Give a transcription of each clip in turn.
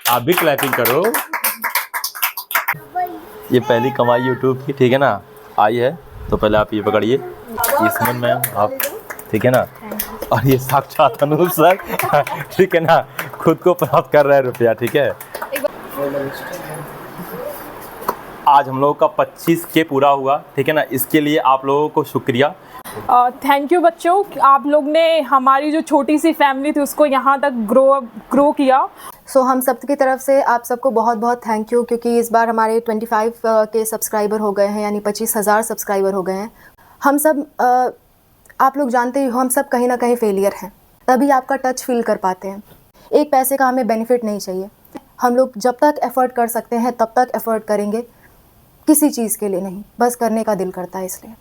आप भी क्लैपिंग करो। ये पहली कमाई यूट्यूब की, ठीक है ना, आई है। तो पहले आप ये पकड़िए, ये सुमन मैम आप, ठीक है ना, और ये साक्षात अनूप सर, ठीक है ना, खुद को प्राप्त कर रहे हैं रुपया, ठीक है। आज हम लोगों का 25K पूरा हुआ, ठीक है ना, इसके लिए आप लोगों को शुक्रिया। थैंक यू बच्चों, आप लोग ने हमारी जो छोटी सी फैमिली थी उसको यहाँ तक ग्रो किया। सो हम सब की तरफ से आप सबको बहुत बहुत थैंक यू, क्योंकि इस बार हमारे 25K सब्सक्राइबर हो गए हैं, यानी 25,000 सब्सक्राइबर हो गए हैं। हम सब आप लोग जानते ही हो, हम सब कहीं ना कहीं फेलियर हैं, तभी आपका टच फील कर पाते हैं। एक पैसे का हमें बेनिफिट नहीं चाहिए। हम लोग जब तक एफ़र्ट कर सकते हैं तब तक एफ़र्ट करेंगे, किसी चीज़ के लिए नहीं, बस करने का दिल करता है इसलिए।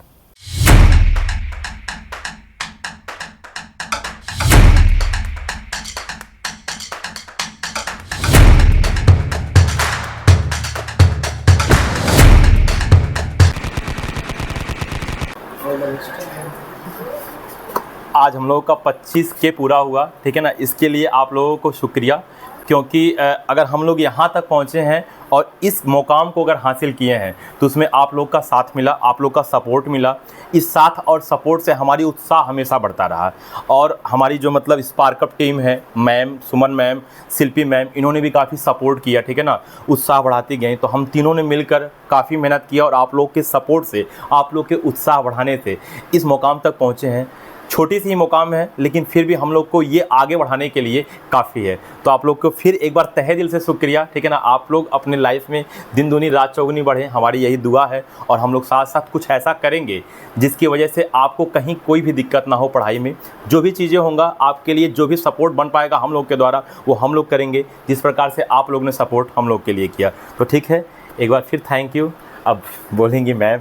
आज हम लोगों का 25K पूरा हुआ, ठीक है ना, इसके लिए आप लोगों को शुक्रिया। क्योंकि अगर हम लोग यहाँ तक पहुँचे हैं और इस मुकाम को अगर हासिल किए हैं तो उसमें आप लोग का साथ मिला, आप लोग का सपोर्ट मिला। इस साथ और सपोर्ट से हमारी उत्साह हमेशा बढ़ता रहा। और हमारी जो मतलब स्पार्कअप टीम है, मैम, सुमन मैम, शिल्पी मैम, इन्होंने भी काफ़ी सपोर्ट किया, ठीक है ना, उत्साह बढ़ाती गई। तो हम तीनों ने मिलकर काफ़ी मेहनत किया और आप लोग के सपोर्ट से, आप लोग के उत्साह बढ़ाने से इस मुकाम तक पहुँचे हैं। छोटी सी ही मुकाम है, लेकिन फिर भी हम लोग को ये आगे बढ़ाने के लिए काफ़ी है। तो आप लोग को फिर एक बार तहे दिल से शुक्रिया, ठीक है ना। आप लोग अपने लाइफ में दिन दूनी रात चौगुनी बढ़े, हमारी यही दुआ है। और हम लोग साथ साथ कुछ ऐसा करेंगे जिसकी वजह से आपको कहीं कोई भी दिक्कत ना हो पढ़ाई में। जो भी चीज़ें होंगा आपके लिए, जो भी सपोर्ट बन पाएगा हम लोग के द्वारा, वो हम लोग करेंगे, जिस प्रकार से आप लोग ने सपोर्ट हम लोग के लिए किया। तो ठीक है, एक बार फिर थैंक यू। अब बोलेंगी मैम,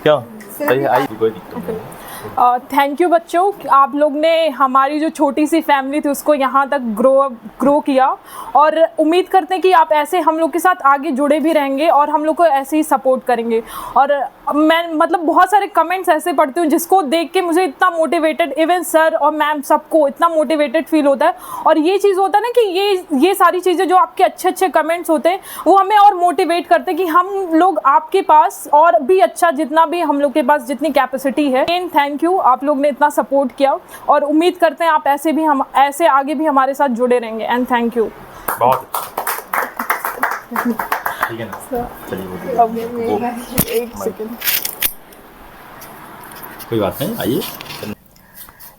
क्यों सही आई, कोई दिक्कत नहीं। थैंक यू बच्चों, आप लोग ने हमारी जो छोटी सी फैमिली थी उसको यहाँ तक ग्रो किया। और उम्मीद करते हैं कि आप ऐसे हम लोग के साथ आगे जुड़े भी रहेंगे और हम लोग को ऐसे ही सपोर्ट करेंगे। और मैं मतलब बहुत सारे कमेंट्स ऐसे पढ़ती हूँ जिसको देख के मुझे इतना मोटिवेटेड, इवन सर और मैम सबको इतना मोटिवेटेड फील होता है। और ये चीज़ होता है ना कि ये सारी चीज़ें जो आपके अच्छे अच्छे कमेंट्स होते हैं वो हमें और मोटिवेट करते हैं कि हम लोग आपके पास और भी अच्छा, जितना भी हम लोग के पास जितनी कैपेसिटी है। थैंक यू, आप लोग ने इतना सपोर्ट किया और उम्मीद करते हैं आप ऐसे आगे भी हमारे साथ जुड़े रहेंगे। And thank you. बहुत ठीक है ना, चलिए एक सेकंड, कोई बात नहीं, आइए।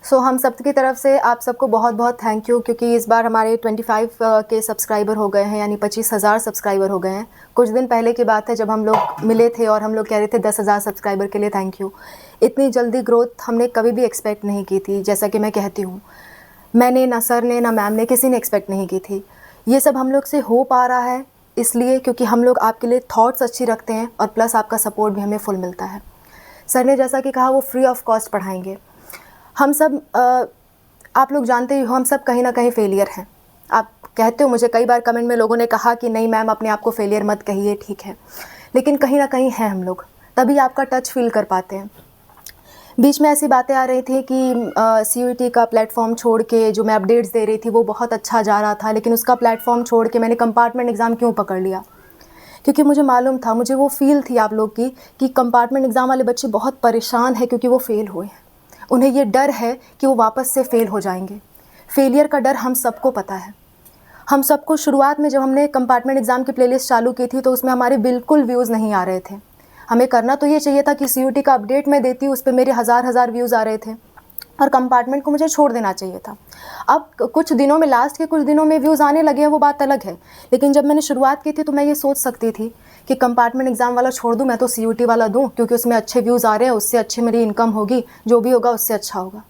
सो हम सब की तरफ से आप सबको बहुत बहुत थैंक यू, क्योंकि इस बार हमारे 25K सब्सक्राइबर हो गए हैं, यानी 25,000 सब्सक्राइबर हो गए हैं। कुछ दिन पहले की बात है जब हम लोग मिले थे और हम लोग कह रहे थे 10,000 सब्सक्राइबर के लिए थैंक यू। इतनी जल्दी ग्रोथ हमने कभी भी एक्सपेक्ट नहीं की थी। जैसा कि मैं कहती हूँ, मैंने, ना सर ने, ना मैम ने, किसी ने एक्सपेक्ट नहीं की थी। ये सब हम लोग से हो पा रहा है इसलिए क्योंकि हम लोग आपके लिए थॉट्स अच्छी रखते हैं और प्लस आपका सपोर्ट भी हमें फुल मिलता है। सर ने जैसा कि कहा वो फ्री ऑफ कॉस्ट पढ़ाएंगे। हम सब आप लोग जानते ही हो, हम सब कहीं ना कहीं फेलियर हैं। आप कहते हो, मुझे कई बार कमेंट में लोगों ने कहा कि नहीं मैम अपने आप को फेलियर मत कहिए, ठीक है, लेकिन कहीं ना कहीं हैं हम लोग, तभी आपका टच फील कर पाते हैं। बीच में ऐसी बातें आ रही थी कि CUET का प्लेटफॉर्म छोड़ के जो मैं अपडेट्स दे रही थी वो बहुत अच्छा जा रहा था, लेकिन उसका प्लेटफॉर्म छोड़ के मैंने कंपार्टमेंट एग्ज़ाम क्यों पकड़ लिया? क्योंकि मुझे मालूम था, मुझे वो फील थी आप लोग की कि कंपार्टमेंट एग्ज़ाम वाले बच्चे बहुत परेशान हैं क्योंकि वो फ़ेल हुए हैं। उन्हें ये डर है कि वो वापस से फ़ेल हो जाएंगे। फेलियर का डर हम सबको पता है। हम सबको शुरुआत में जब हमने कंपार्टमेंट एग्ज़ाम की प्लेलिस्ट चालू की थी तो उसमें हमारे बिल्कुल व्यूज़ नहीं आ रहे थे। हमें करना तो ये चाहिए था कि CUET का अपडेट मैं देती, उस पर मेरे हज़ार व्यूज़ आ रहे थे और कंपार्टमेंट को मुझे छोड़ देना चाहिए था। अब कुछ दिनों में, लास्ट के कुछ दिनों में व्यूज़ आने लगे हैं, वो बात अलग है, लेकिन जब मैंने शुरुआत की थी तो मैं ये सोच सकती थी कि कंपार्टमेंट एग्ज़ाम वाला छोड़ दूँ, मैं तो CUET वाला दूँ, क्योंकि उसमें अच्छे व्यूज़ आ रहे हैं, उससे अच्छी मेरी इनकम होगी, जो भी होगा उससे अच्छा होगा।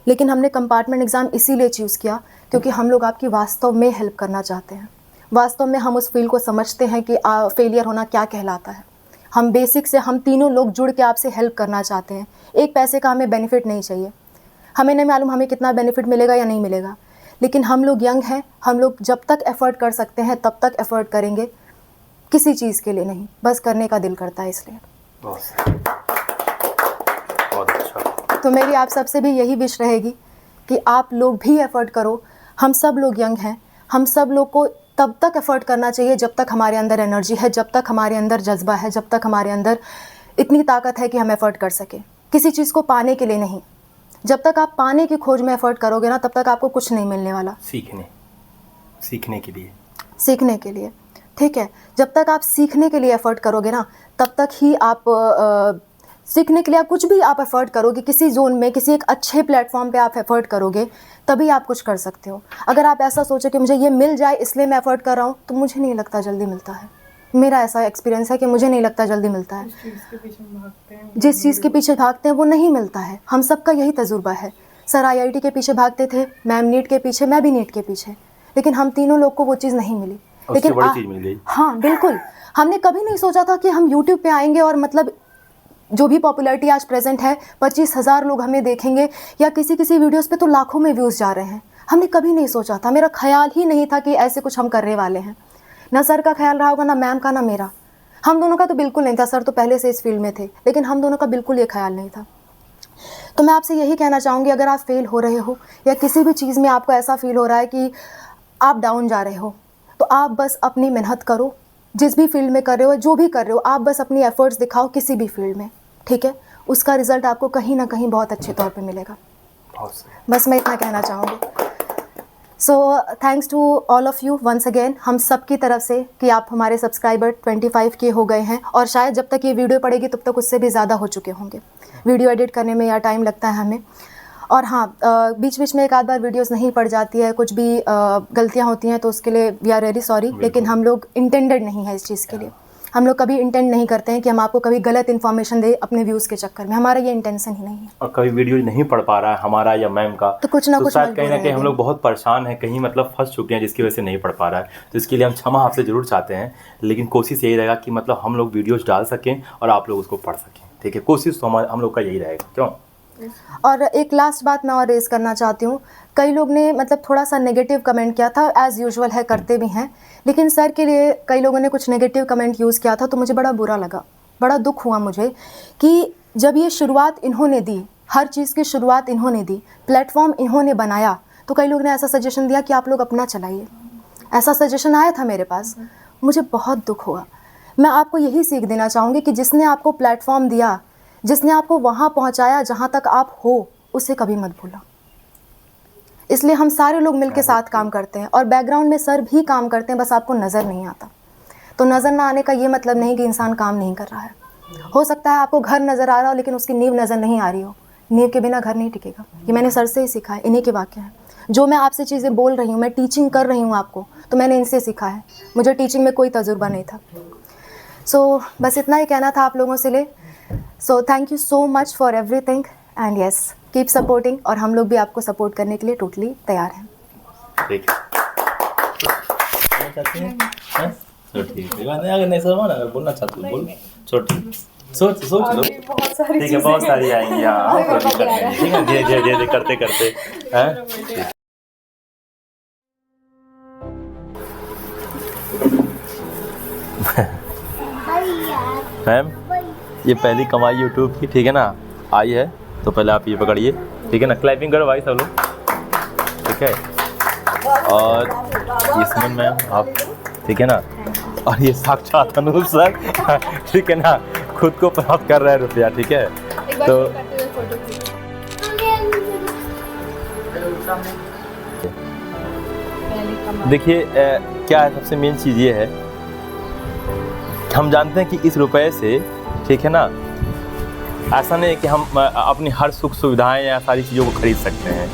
लेकिन हमने कंपार्टमेंट एग्ज़ाम इसीलिए चूज़ किया क्योंकि हम लोग आपकी वास्तव में हेल्प करना चाहते हैं। वास्तव में हम उस फील्ड को समझते हैं कि फेलियर होना क्या कहलाता है। हम बेसिक से हम तीनों लोग जुड़ के आपसे हेल्प करना चाहते हैं। एक पैसे का हमें बेनिफिट नहीं चाहिए। हमें नहीं मालूम हमें कितना बेनिफिट मिलेगा या नहीं मिलेगा, लेकिन हम लोग यंग हैं, हम लोग जब तक एफ़र्ट कर सकते हैं तब तक एफ़र्ट करेंगे, किसी चीज़ के लिए नहीं, बस करने का दिल करता है इसलिए। बहुत अच्छा। तो मेरी आप सबसे भी यही विश रहेगी कि आप लोग भी एफ़र्ट करो, हम सब लोग यंग हैं, हम सब लोग को तब तक एफर्ट करना चाहिए जब तक हमारे अंदर एनर्जी है, जब तक हमारे अंदर जज्बा है, जब तक हमारे अंदर इतनी ताकत है कि हम एफर्ट कर सकें। किसी चीज़ को पाने के लिए नहीं, जब तक आप पाने की खोज में एफर्ट करोगे ना, तब तक आपको कुछ नहीं मिलने वाला। सीखने के लिए, ठीक है। जब तक आप सीखने के लिए एफर्ट करोगे ना, तब तक ही आप सीखने के लिए आप कुछ भी आप एफर्ट करोगे, किसी जोन में, किसी एक अच्छे प्लेटफॉर्म पे आप एफर्ट करोगे, तभी आप कुछ कर सकते हो। अगर आप ऐसा सोचो कि मुझे ये मिल जाए इसलिए मैं एफर्ट कर रहा हूँ, तो मुझे नहीं लगता जल्दी मिलता है। मेरा ऐसा एक्सपीरियंस है कि मुझे नहीं लगता जल्दी मिलता है। जिस चीज़ के पीछे भागते हैं वो नहीं मिलता है। हम सबका यही तजुर्बा है। सर IIT के पीछे भागते थे, मैम नीट के पीछे, मैं भी नीट के पीछे, लेकिन हम तीनों लोग को वो चीज़ नहीं मिली। लेकिन बड़ी चीज़ मिल गई। हाँ बिल्कुल, हमने कभी नहीं सोचा था कि हम YouTube पे आएंगे और मतलब जो भी पॉपुलैरिटी आज प्रेजेंट है, 25,000 लोग हमें देखेंगे, या किसी वीडियोस पे तो लाखों में व्यूज़ जा रहे हैं। हमने कभी नहीं सोचा था, मेरा ख्याल ही नहीं था कि ऐसे कुछ हम करने वाले हैं। ना सर का ख्याल रहा होगा, ना मैम का, ना मेरा। हम दोनों का तो बिल्कुल नहीं था। सर तो पहले से इस फील्ड में थे, लेकिन हम दोनों का बिल्कुल ये ख्याल नहीं था। तो मैं आपसे यही कहना चाहूँगी, अगर आप फेल हो रहे हो या किसी भी चीज़ में आपको ऐसा फील हो रहा है कि आप डाउन जा रहे हो, तो आप बस अपनी मेहनत करो। जिस भी फील्ड में कर रहे हो, जो भी कर रहे हो, आप बस अपनी एफर्ट्स दिखाओ किसी भी फील्ड में, ठीक है। उसका रिज़ल्ट आपको कहीं ना कहीं बहुत अच्छे तौर पे मिलेगा। बस मैं इतना कहना चाहूँगी। So thanks to all of you once again, हम सब की तरफ से, कि आप हमारे सब्सक्राइबर 25 के हो गए हैं, और शायद जब तक ये वीडियो पड़ेगी तब तक उससे भी ज़्यादा हो चुके होंगे। वीडियो एडिट करने में या टाइम लगता है हमें, और हाँ बीच बीच में एक आध बार वीडियोस नहीं पड़ जाती है, कुछ भी गलतियाँ होती हैं, तो उसके लिए वी आर वेरी सॉरी। लेकिन हम लोग इंटेंडेड नहीं है इस चीज़ के लिए। हम लोग कभी इंटेंड नहीं करते हैं कि हम आपको कभी गलत इन्फॉर्मेशन दे अपने व्यूज़ के चक्कर में। हमारा ये इंटेंशन ही नहीं है। और कभी वीडियो नहीं पढ़ पा रहा है हमारा या मैम का, तो कुछ ना कुछ शायद कहीं ना कहीं हम लोग बहुत परेशान हैं, कहीं मतलब फंस चुके हैं, जिसकी वजह से नहीं पढ़ पा रहा है। तो इसके लिए हम क्षमा आपसे ज़रूर चाहते हैं, लेकिन कोशिश यही रहेगा कि मतलब हम लोग वीडियोज़ डाल सकें और आप लोग उसको पढ़ सकें, ठीक है। कोशिश तो हम लोग का यही रहेगा। क्यों? और एक लास्ट बात मैं और रेज़ करना चाहती हूँ। कई लोग ने मतलब थोड़ा सा नेगेटिव कमेंट किया था, एज़ यूजुअल है, करते भी हैं, लेकिन सर के लिए कई लोगों ने कुछ नेगेटिव कमेंट यूज़ किया था, तो मुझे बड़ा बुरा लगा, बड़ा दुख हुआ मुझे कि जब ये शुरुआत इन्होंने दी, हर चीज़ की शुरुआत इन्होंने दी, प्लेटफॉर्म इन्होंने बनाया, तो कई लोग ने ऐसा सजेशन दिया कि आप लोग अपना चलाइए। ऐसा सजेशन आया था मेरे पास, मुझे बहुत दुख हुआ। मैं आपको यही सीख देना चाहूँगी कि जिसने आपको प्लेटफॉर्म दिया, जिसने आपको वहाँ पहुँचाया जहाँ तक आप हो, उसे कभी मत भूलना। इसलिए हम सारे लोग मिलकर साथ काम करते हैं, और बैकग्राउंड में सर भी काम करते हैं, बस आपको नज़र नहीं आता। तो नज़र ना आने का ये मतलब नहीं कि इंसान काम नहीं कर रहा है। हो सकता है आपको घर नज़र आ रहा हो, लेकिन उसकी नींव नज़र नहीं आ रही हो। नींव के बिना घर नहीं टिकेगा। ये मैंने सर से ही सीखा है, इन्हीं के वाक्य हैं। जो मैं आपसे चीज़ें बोल रही हूँ, मैं टीचिंग कर रही हूँ आपको, तो मैंने इनसे सीखा है। मुझे टीचिंग में कोई तजुर्बा नहीं था। सो बस इतना ही कहना था आप लोगों से ले। So thank you so much for everything, and yes keep supporting, और हम लोग भी आपको सपोर्ट करने के लिए टोटली तैयार हैं। ठीक है, अगर नहीं समझ, अगर बोलना चाहते हो बोल, सोच लो। ठीक है, बहुत सारी आएंगी। हाँ, ठीक है, धीरे करते करते हैं। मैम, ये पहली कमाई यूट्यूब की, ठीक है ना, आई है, तो पहले आप ये पकड़िए, ठीक है ना। क्लैपिंग करो भाई सब लोग, ठीक है। और ये सुमन मैम आप, ठीक है ना। और ये साक्षात अनूप सर, ठीक है ना, खुद को प्राप्त कर रहे हैं रुपया, ठीक है। तो देखिए क्या है, सबसे मेन चीज़ ये है, हम जानते हैं कि इस रुपए से, ठीक है ना, ऐसा नहीं है कि हम अपनी हर सुख सुविधाएं या सारी चीज़ों को खरीद सकते हैं,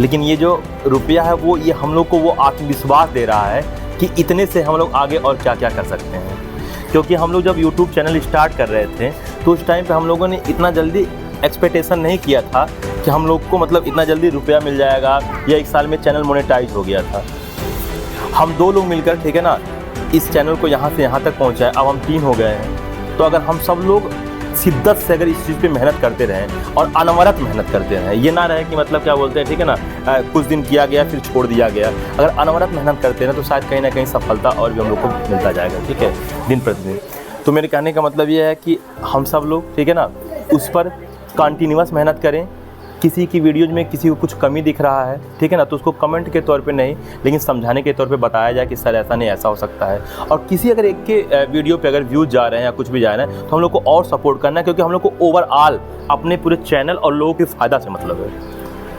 लेकिन ये जो रुपया है वो ये हम लोग को वो आत्मविश्वास दे रहा है कि इतने से हम लोग आगे और क्या क्या कर सकते हैं। क्योंकि हम लोग जब YouTube चैनल स्टार्ट कर रहे थे, तो उस टाइम पे हम लोगों ने इतना जल्दी एक्सपेक्टेशन नहीं किया था कि हम लोग को मतलब इतना जल्दी रुपया मिल जाएगा या 1 साल में चैनल मोनेटाइज हो गया था। हम 2 लोग मिलकर, ठीक है ना, इस चैनल को यहाँ से यहाँ तक पहुँचाए। अब हम 3 हो गए हैं। तो अगर हम सब लोग शिद्दत से अगर इस चीज़ पे मेहनत करते रहें और अनवरत मेहनत करते रहें, ये ना रहे कि मतलब क्या बोलते हैं, ठीक है ना, कुछ दिन किया गया फिर छोड़ दिया गया। अगर अनवरत मेहनत करते हैं तो शायद कहीं ना कहीं सफलता और भी हम लोग को मिलता जाएगा, ठीक है, दिन प्रतिदिन। तो मेरे कहने का मतलब ये है कि हम सब लोग, ठीक है ना, उस पर कंटिन्यूअस मेहनत करें, किसी की वीडियोज में किसी को कुछ कमी दिख रहा है, ठीक है ना, तो उसको कमेंट के तौर पे नहीं लेकिन समझाने के तौर पे बताया जाए कि सर ऐसा नहीं ऐसा हो सकता है। और किसी अगर एक के वीडियो पे अगर व्यूज़ जा रहे हैं या कुछ भी जा रहे हैं तो हम लोग को और सपोर्ट करना है, क्योंकि हम लोग को ओवरऑल अपने पूरे चैनल और लोगों के फ़ायदा से मतलब है,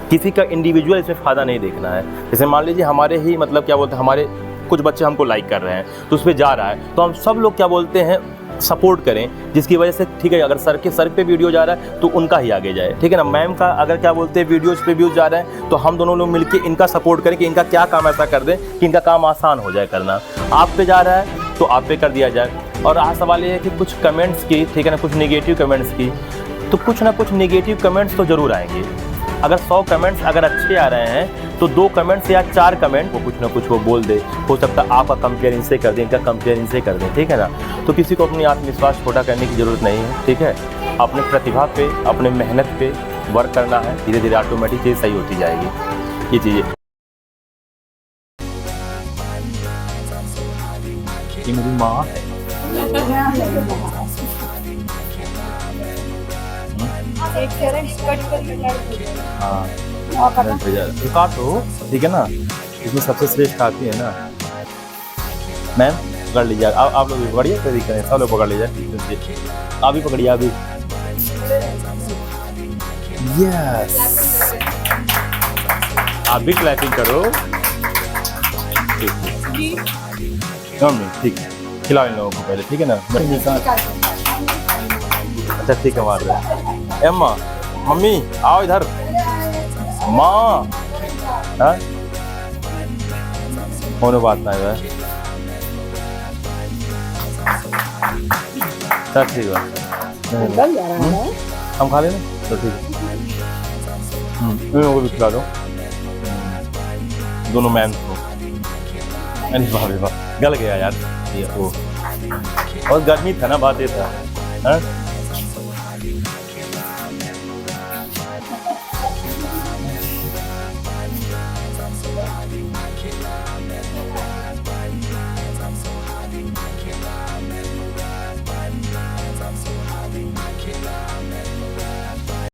किसी का इंडिविजुअल इसमें फ़ायदा नहीं देखना है। जैसे मान लीजिए हमारे ही मतलब क्या बोलते हैं, हमारे कुछ बच्चे हमको लाइक कर रहे हैं तो उस पर जा रहा है, तो हम सब लोग क्या बोलते हैं सपोर्ट करें, जिसकी वजह से ठीक है अगर सर पे वीडियो जा रहा है तो उनका ही आगे जाए, ठीक है ना। मैम का अगर क्या बोलते हैं वीडियोज़ पे व्यूज़ जा रहे हैं तो हम दोनों लोग मिलके इनका सपोर्ट करें कि इनका क्या काम ऐसा कर दें कि इनका काम आसान हो जाए करना। आप पे जा रहा है तो आप पे कर दिया जाए। और आज सवाल ये है कि कुछ कमेंट्स की, ठीक है ना, कुछ नेगेटिव कमेंट्स की, तो कुछ ना कुछ नेगेटिव कमेंट्स तो ज़रूर आएंगे। अगर 100 कमेंट्स अगर अच्छे आ रहे हैं तो 2 कमेंट्स या 4 कमेंट वो कुछ ना कुछ वो बोल दे, हो सकता है आपका कंपेयर इनसे कर दें, इनका कंपेयर इनसे कर दें, ठीक है ना। तो किसी को अपनी आत्मविश्वास छोटा करने की ज़रूरत नहीं है, ठीक है। अपने प्रतिभा पे, अपने मेहनत पे वर्क करना है, धीरे धीरे ऑटोमेटिक चीज़ सही होती जाएगी। ये चीज़ें ये मेरी माँ है। हाँ काटो, ठीक है ना, इसमें सबसे श्रेष्ठ आती है ना। मैम पकड़ लीजिए, आप लोग भी पकड़िए, कोई दिक्कत नहीं, सब लोग पकड़ लीजिए, आप भी पकड़िए, आप भी। यस, आप भी क्लैपिंग करो, ठीक है, खिलाओ इन लोगों को पहले, ठीक है ना। अच्छा ठीक है, मार रहे एम्मा, मम्मी आओ इधर, माँ, हाँ होने बात ना है, सर ठीक है, हम खा लेना तो ठीक है। इन लोगों को भी खिला दो, दोनों मैम को। अरे वाह वाह, गल गया यार ये वो, और गर्मी था ना, बात ये था, हाँ